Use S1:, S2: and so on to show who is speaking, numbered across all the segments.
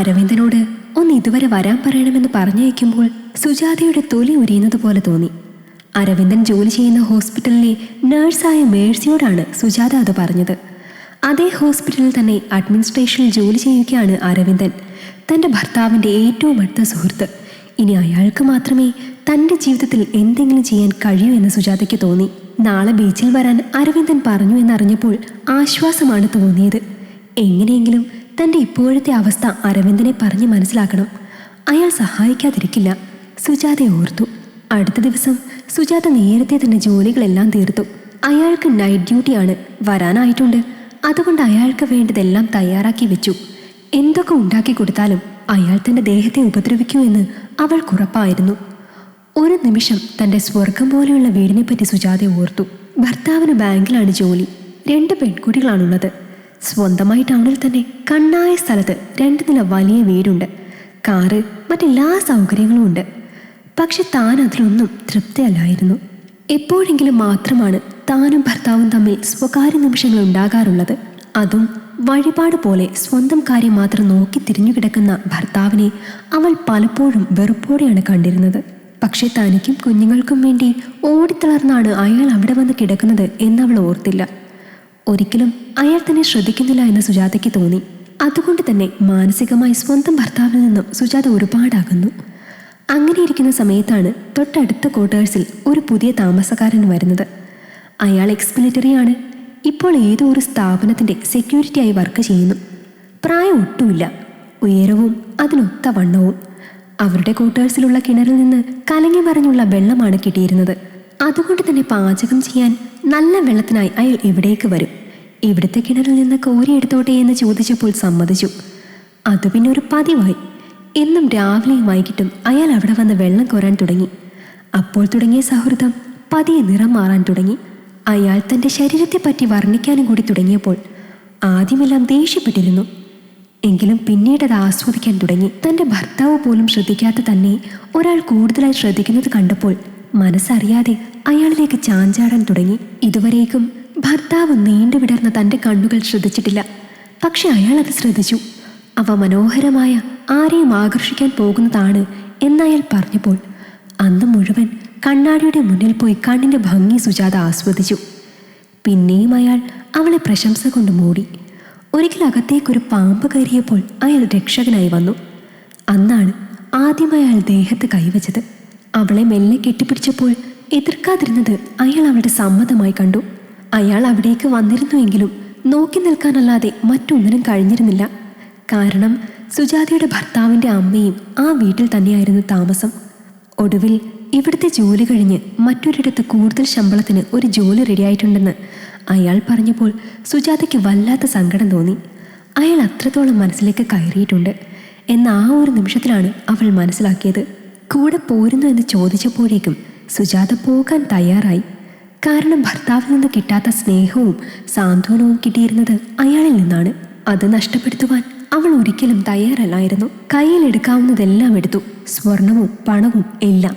S1: അരവിന്ദനോട് ഒന്ന് ഇതുവരെ വരാൻ പറയണമെന്ന് പറഞ്ഞയക്കുമ്പോൾ സുജാതയുടെ തൊലി ഉരിയുന്നത് പോലെ തോന്നി. അരവിന്ദൻ ജോലി ചെയ്യുന്ന ഹോസ്പിറ്റലിലെ നേഴ്സായ മേഴ്സിയോടാണ് സുജാത അത് പറഞ്ഞത്. അതേ ഹോസ്പിറ്റലിൽ തന്നെ അഡ്മിനിസ്ട്രേഷനിൽ ജോലി ചെയ്യുകയാണ് അരവിന്ദൻ, തൻ്റെ ഭർത്താവിൻ്റെ ഏറ്റവും അടുത്ത സുഹൃത്ത്. ഇനി അയാൾക്ക് മാത്രമേ തൻ്റെ ജീവിതത്തിൽ എന്തെങ്കിലും ചെയ്യാൻ കഴിയൂ എന്ന് സുജാതയ്ക്ക് തോന്നി. നാളെ ബീച്ചിൽ വരാൻ അരവിന്ദൻ പറഞ്ഞു എന്നറിഞ്ഞപ്പോൾ ആശ്വാസമാണ് തോന്നിയത്. എങ്ങനെയെങ്കിലും തൻ്റെ ഇപ്പോഴത്തെ അവസ്ഥ അരവിന്ദനെ പറഞ്ഞ് മനസ്സിലാക്കണം. അയാൾ സഹായിക്കാതിരിക്കില്ല, സുജാത ഓർത്തു. അടുത്ത ദിവസം സുജാത നേരത്തെ തന്നെ ജോലികളെല്ലാം തീർത്തു. അയാൾക്ക് നൈറ്റ് ഡ്യൂട്ടിയാണ്, വരാനായിട്ടുണ്ട്. അതുകൊണ്ട് അയാൾക്ക് വേണ്ടതെല്ലാം തയ്യാറാക്കി വെച്ചു. എന്തൊക്കെ ഉണ്ടാക്കി കൊടുത്താലും അയാൾ തൻ്റെ ദേഹത്തെ ഉപദ്രവിക്കൂ എന്ന് അവൾക്കുറപ്പായിരുന്നു. ഒരു നിമിഷം തൻ്റെ സ്വർഗം പോലെയുള്ള വീടിനെപ്പറ്റി സുജാത ഓർത്തു. ഭർത്താവിന് ബാങ്കിലാണ് ജോലി, 2 പെൺകുട്ടികളാണുള്ളത്. സ്വന്തമായി ടൗണിൽ തന്നെ കണ്ണായ സ്ഥലത്ത് 2 നില വലിയ വീടുണ്ട്, കാറ്, മറ്റെല്ലാ സൗകര്യങ്ങളും ഉണ്ട്. പക്ഷെ താൻ അതിലൊന്നും തൃപ്തിയല്ലായിരുന്നു. എപ്പോഴെങ്കിലും മാത്രമാണ് താനും ഭർത്താവും തമ്മിൽ സ്വകാര്യ നിമിഷങ്ങൾ ഉണ്ടാകാറുള്ളത്. അതും വഴിപാട് പോലെ സ്വന്തം കാര്യം മാത്രം നോക്കി തിരിഞ്ഞുകിടക്കുന്ന ഭർത്താവിനെ അവൾ പലപ്പോഴും വെറുപ്പോടെയാണ് കണ്ടിരുന്നത്. പക്ഷെ തനിക്കും കുഞ്ഞുങ്ങൾക്കും വേണ്ടി ഓടിത്തളർന്നാണ് അയാൾ അവിടെ വന്ന് കിടക്കുന്നത് എന്നവൾ ഓർത്തില്ല. ഒരിക്കലും അയാൾ തന്നെ ശ്രദ്ധിക്കുന്നില്ല എന്ന് സുജാതയ്ക്ക് തോന്നി. അതുകൊണ്ട് തന്നെ മാനസികമായി സ്വന്തം ഭർത്താവിൽ നിന്നും സുജാത ഒരുപാടാകുന്നു. അങ്ങനെ ഇരിക്കുന്ന സമയത്താണ് തൊട്ടടുത്ത ക്വാർട്ടേഴ്സിൽ ഒരു പുതിയ താമസക്കാരൻ വരുന്നത്. അയാൾ എക്സ്-മിലിറ്ററിയാണ്. ഇപ്പോൾ ഏതോ ഒരു സ്ഥാപനത്തിൻ്റെ സെക്യൂരിറ്റിയായി വർക്ക് ചെയ്യുന്നു. പ്രായം ഒട്ടുമില്ല, ഉയരവും അതിനൊത്ത വണ്ണവും. അവരുടെ ക്വാർട്ടേഴ്സിലുള്ള കിണറിൽ നിന്ന് കലങ്ങി മറിഞ്ഞുള്ള വെള്ളമാണ് കിട്ടിയിരുന്നത്. അതുകൊണ്ട് തന്നെ പാചകം ചെയ്യാൻ നല്ല വെള്ളത്തിനായി അയാൾ ഇവിടേക്ക് വരും. ഇവിടുത്തെ കിണറിൽ നിന്ന് കോരിയെടുത്തോട്ടെ എന്ന് ചോദിച്ചപ്പോൾ സമ്മതിച്ചു. അത് പിന്നെ ഒരു പതിവായി. എന്നും രാവിലെയും വൈകിട്ടും അയാൾ അവിടെ വന്ന് വെള്ളം കോരാൻ തുടങ്ങി. അപ്പോൾ തുടങ്ങിയ സൗഹൃദം പതിയെ നിറം മാറാൻ തുടങ്ങി. അയാൾ തൻ്റെ ശരീരത്തെപ്പറ്റി വർണ്ണിക്കാനും കൂടി തുടങ്ങിയപ്പോൾ ആദ്യമെല്ലാം ദേഷ്യപ്പെട്ടിരുന്നു. എങ്കിലും പിന്നീട് അത് ആസ്വദിക്കാൻ തുടങ്ങി. തൻ്റെ ഭർത്താവ് പോലും ശ്രദ്ധിക്കാത്ത തന്നെ ഒരാൾ കൂടുതലായി ശ്രദ്ധിക്കുന്നത് കണ്ടപ്പോൾ മനസ്സറിയാതെ അയാളിലേക്ക് ചാഞ്ചാടാൻ തുടങ്ങി. ഇതുവരേക്കും ഭർത്താവ് നീണ്ടുവിടർന്ന തൻ്റെ കണ്ണുകൾ ശ്രദ്ധിച്ചിട്ടില്ല. പക്ഷെ അയാൾ അത് ശ്രദ്ധിച്ചു. അവ മനോഹരമായ ആരെയും ആകർഷിക്കാൻ പോകുന്നതാണ് എന്നയാൾ പറഞ്ഞപ്പോൾ അന്ന് മുഴുവൻ കണ്ണാടിയുടെ മുന്നിൽ പോയി കണ്ണിൻ്റെ ഭംഗി സുജാത ആസ്വദിച്ചു. പിന്നെയും അയാൾ അവളെ പ്രശംസ കൊണ്ട് മൂടി. ഒരിക്കൽ അകത്തേക്കൊരു പാമ്പ് കയറിയപ്പോൾ അയാൾ രക്ഷകനായി വന്നു. അന്നാണ് ആദ്യമായി അയാൾ ദേഹത്ത് കൈവച്ചത്. അവളെ മെല്ലെ കെട്ടിപ്പിടിച്ചപ്പോൾ എതിർക്കാതിരുന്നത് അയാൾ അവളുടെ സമ്മതമായി കണ്ടു. അയാൾ അവിടേക്ക് വന്നിരുന്നുവെങ്കിലും നോക്കി നിൽക്കാനല്ലാതെ മറ്റൊന്നിനും കഴിഞ്ഞിരുന്നില്ല. കാരണം സുജാതയുടെ ഭർത്താവിൻ്റെ അമ്മയും ആ വീട്ടിൽ തന്നെയായിരുന്നു താമസം. ഒടുവിൽ ഇവിടുത്തെ ജോലി കഴിഞ്ഞ് മറ്റൊരിടത്ത് കൂടുതൽ ശമ്പളത്തിന് ഒരു ജോലി റെഡിയായിട്ടുണ്ടെന്ന് അയാൾ പറഞ്ഞപ്പോൾ സുജാതയ്ക്ക് വല്ലാത്ത സങ്കടം തോന്നി. അയാൾ അത്രത്തോളം മനസ്സിലേക്ക് കയറിയിട്ടുണ്ട് എന്ന ആ ഒരു നിമിഷത്തിലാണ് അവൾ മനസ്സിലാക്കിയത്. കൂടെ പോരുന്നു എന്ന് ചോദിച്ചപ്പോഴേക്കും സുജാത പോകാൻ തയ്യാറായി. കാരണം ഭർത്താവിൽ നിന്ന് കിട്ടാത്ത സ്നേഹവും സാന്ത്വനവും കിട്ടിയിരുന്നത് അയാളിൽ നിന്നാണ്. അത് നഷ്ടപ്പെടുത്തുവാൻ അവൾ ഒരിക്കലും തയ്യാറല്ലായിരുന്നു. കയ്യിലെടുക്കാവുന്നതെല്ലാം എടുത്തു, സ്വർണവും പണവും എല്ലാം.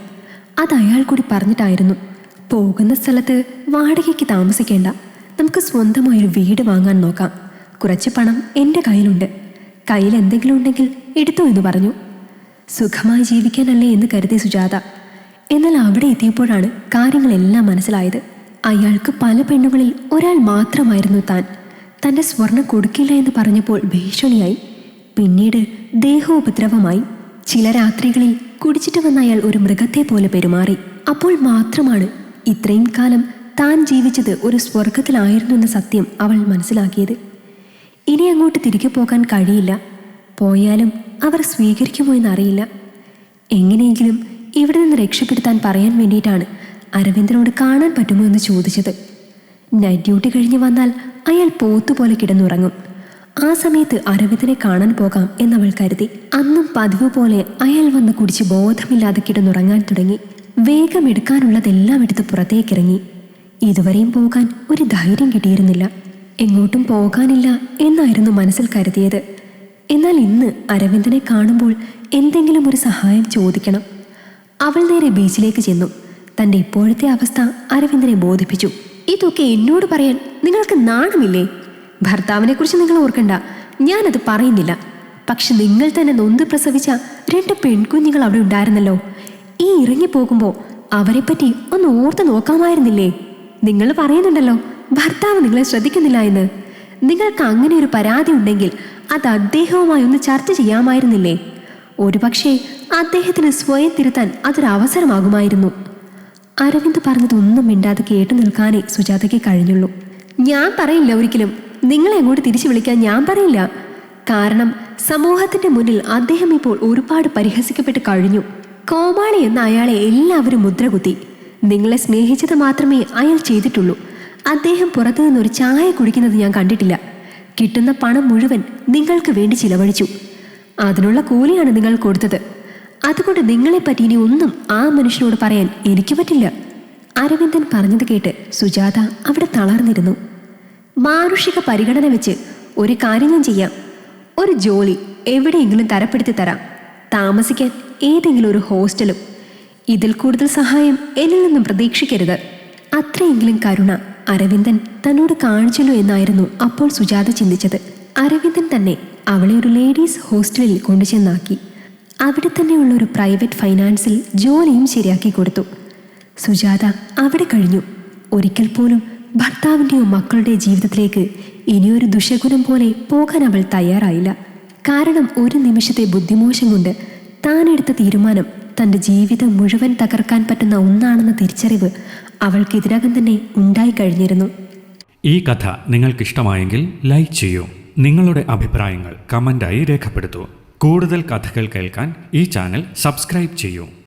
S1: അത് അയാൾ കൂടി പറഞ്ഞിട്ടായിരുന്നു, പോകുന്ന സ്ഥലത്ത് വാടകയ്ക്ക് താമസിക്കേണ്ട, നമുക്ക് സ്വന്തമായൊരു വീട് വാങ്ങാൻ നോക്കാം. കുറച്ച് പണം എൻ്റെ കയ്യിലുണ്ട്, കയ്യിൽ എന്തെങ്കിലും ഉണ്ടെങ്കിൽ എടുത്തോ എന്ന് പറഞ്ഞു. സുഖമായി ജീവിക്കാനല്ലേ എന്ന് കരുതി സുജാത. എന്നാൽ അവിടെ എത്തിയപ്പോഴാണ് കാര്യങ്ങളെല്ലാം മനസ്സിലായത്. അയാൾക്ക് പല പെണ്ണുകളിൽ ഒരാൾ മാത്രമായിരുന്നു താൻ. തൻ്റെ സ്വർണം കൊടുക്കില്ല എന്ന് പറഞ്ഞപ്പോൾ ഭീഷണിയായി, പിന്നീട് ദേഹോപദ്രവമായി. ചില രാത്രികളിൽ കുടിച്ചിട്ട് വന്ന അയാൾ ഒരു മൃഗത്തെ പോലെ പെരുമാറി. അപ്പോൾ മാത്രമാണ് ഇത്രയും കാലം താൻ ജീവിച്ചത് ഒരു സ്വർഗത്തിലായിരുന്നു എന്ന സത്യം അവൾ മനസ്സിലാക്കിയത്. ഇനി അങ്ങോട്ട് തിരികെ പോകാൻ കഴിയില്ല. പോയാലും അവർ സ്വീകരിക്കുമോ എന്നറിയില്ല. എങ്ങനെയെങ്കിലും ഇവിടെ നിന്ന് രക്ഷപ്പെടുത്താൻ പറയാൻ വേണ്ടിയിട്ടാണ് അരവിന്ദനോട് കാണാൻ പറ്റുമോ എന്ന് ചോദിച്ചത്. നൈറ്റ് ഡ്യൂട്ടി കഴിഞ്ഞ് വന്നാൽ അയാൾ പോത്തുപോലെ കിടന്നുറങ്ങും. ആ സമയത്ത് അരവിന്ദനെ കാണാൻ പോകാം എന്നവൾ കരുതി. അന്നും പതിവ് പോലെ അയാൾ വന്ന് കുടിച്ച് ബോധമില്ലാതെ കിടന്നുറങ്ങാൻ തുടങ്ങി. വേഗം എടുക്കാനുള്ളതെല്ലാം എടുത്ത് പുറത്തേക്കിറങ്ങി. ഇതുവരെയും പോകാൻ ഒരു ധൈര്യം കിട്ടിയിരുന്നില്ല. എങ്ങോട്ടും പോകാനില്ല എന്നായിരുന്നു മനസ്സിൽ കരുതിയത്. എന്നാൽ ഇന്ന് അരവിന്ദനെ കാണുമ്പോൾ എന്തെങ്കിലും ഒരു സഹായം ചോദിക്കണം. അവൾ നേരെ ബീച്ചിലേക്ക് ചെന്നു. തൻ്റെ ഇപ്പോഴത്തെ അവസ്ഥ അരവിന്ദനെ ബോധിപ്പിച്ചു. ഇതൊക്കെ എന്നോട് പറയാൻ നിങ്ങൾക്ക് നാണമില്ലേ? ഭർത്താവിനെ കുറിച്ച് നിങ്ങൾ ഓർക്കണ്ട, ഞാനത് പറയുന്നില്ല. പക്ഷെ നിങ്ങൾ തന്നെ നൊന്ത് പ്രസവിച്ച 2 പെൺകുഞ്ഞുങ്ങൾ അവിടെ ഉണ്ടായിരുന്നല്ലോ. ഈ ഇറങ്ങിപ്പോകുമ്പോൾ അവരെപ്പറ്റി ഒന്ന് ഓർത്ത് നോക്കാമായിരുന്നില്ലേ? നിങ്ങൾ പറയുന്നുണ്ടല്ലോ ഭർത്താവ് നിങ്ങളെ ശ്രദ്ധിക്കുന്നില്ല എന്ന്. നിങ്ങൾക്ക് അങ്ങനെ ഒരു പരാതി ഉണ്ടെങ്കിൽ അത് അദ്ദേഹവുമായി ഒന്ന് ചർച്ച ചെയ്യാമായിരുന്നില്ലേ? ഒരുപക്ഷെ അദ്ദേഹത്തിന് സ്വയം തിരുത്താൻ അതൊരു അവസരമാകുമായിരുന്നു. അരവിന്ദ് പറഞ്ഞതൊന്നും മിണ്ടാതെ കേട്ടു നിൽക്കാനേ സുജാതയ്ക്ക് കഴിഞ്ഞുള്ളൂ. ഞാൻ പറയില്ല, ഒരിക്കലും നിങ്ങളെ അങ്ങോട്ട് തിരിച്ചു വിളിക്കാൻ ഞാൻ പറയില്ല. കാരണം സമൂഹത്തിന്റെ മുന്നിൽ അദ്ദേഹം ഇപ്പോൾ ഒരുപാട് പരിഹസിക്കപ്പെട്ട് കഴിഞ്ഞു. കോമാളി എന്ന അയാളെ എല്ലാവരും മുദ്രകുത്തി. നിങ്ങളെ സ്നേഹിച്ചത് മാത്രമേ അയാൾ ചെയ്തിട്ടുള്ളൂ. അദ്ദേഹം പുറത്തു നിന്നൊരു ചായ കുടിക്കുന്നത് ഞാൻ കണ്ടിട്ടില്ല. കിട്ടുന്ന പണം മുഴുവൻ നിങ്ങൾക്ക് വേണ്ടി ചിലവഴിച്ചു. അതിനുള്ള കൂലിയാണ് നിങ്ങൾ കൊടുത്തത്. അതുകൊണ്ട് നിങ്ങളെപ്പറ്റി ഇനി ഒന്നും ആ മനുഷ്യനോട് പറയാൻ എനിക്ക് പറ്റില്ല. അരവിന്ദൻ പറഞ്ഞത് കേട്ട് സുജാത അവിടെ തളർന്നിരുന്നു. മാനുഷിക പരിഗണന വെച്ച് ഒരു കാര്യം ഞാൻ ചെയ്യാം. ഒരു ജോലി എവിടെയെങ്കിലും തരപ്പെടുത്തി തരാം. താമസിക്കാൻ ഏതെങ്കിലും ഒരു ഹോസ്റ്റലും. ഇതിൽ കൂടുതൽ സഹായം എന്നിൽ നിന്നും പ്രതീക്ഷിക്കരുത്. അത്രയെങ്കിലും കരുണ അരവിന്ദൻ തന്നോട് കാണിച്ചല്ലോ എന്നായിരുന്നു അപ്പോൾ സുജാത ചിന്തിച്ചത്. അരവിന്ദൻ തന്നെ അവളെ ഒരു ലേഡീസ് ഹോസ്റ്റലിൽ കൊണ്ടുചെന്നാക്കി. അവിടെ തന്നെയുള്ള ഒരു പ്രൈവറ്റ് ഫൈനാൻസിൽ ജോലിയും ശരിയാക്കി കൊടുത്തു. സുജാത അവിടെ കഴിഞ്ഞു. ഒരിക്കൽ പോലും ഭർത്താവിൻ്റെയോ മക്കളുടെ ജീവിതത്തിലേക്ക് ഇനിയൊരു ദുശകുനം പോലെ പോകാൻ അവൾ തയ്യാറായില്ല. കാരണം ഒരു നിമിഷത്തെ ബുദ്ധിമോശം കൊണ്ട് താനെടുത്ത തീരുമാനം തൻ്റെ ജീവിതം മുഴുവൻ തകർക്കാൻ പറ്റുന്ന ഒന്നാണെന്ന തിരിച്ചറിവ് അവൾക്ക് ഇതിനകം തന്നെ ഉണ്ടായിക്കഴിഞ്ഞിരുന്നു.
S2: ഈ കഥ നിങ്ങൾക്കിഷ്ടമായെങ്കിൽ ലൈക്ക് ചെയ്യൂ. നിങ്ങളുടെ അഭിപ്രായങ്ങൾ കമൻ്റായി രേഖപ്പെടുത്തൂ. കൂടുതൽ കഥകൾ കേൾക്കാൻ ഈ ചാനൽ സബ്സ്ക്രൈബ് ചെയ്യൂ.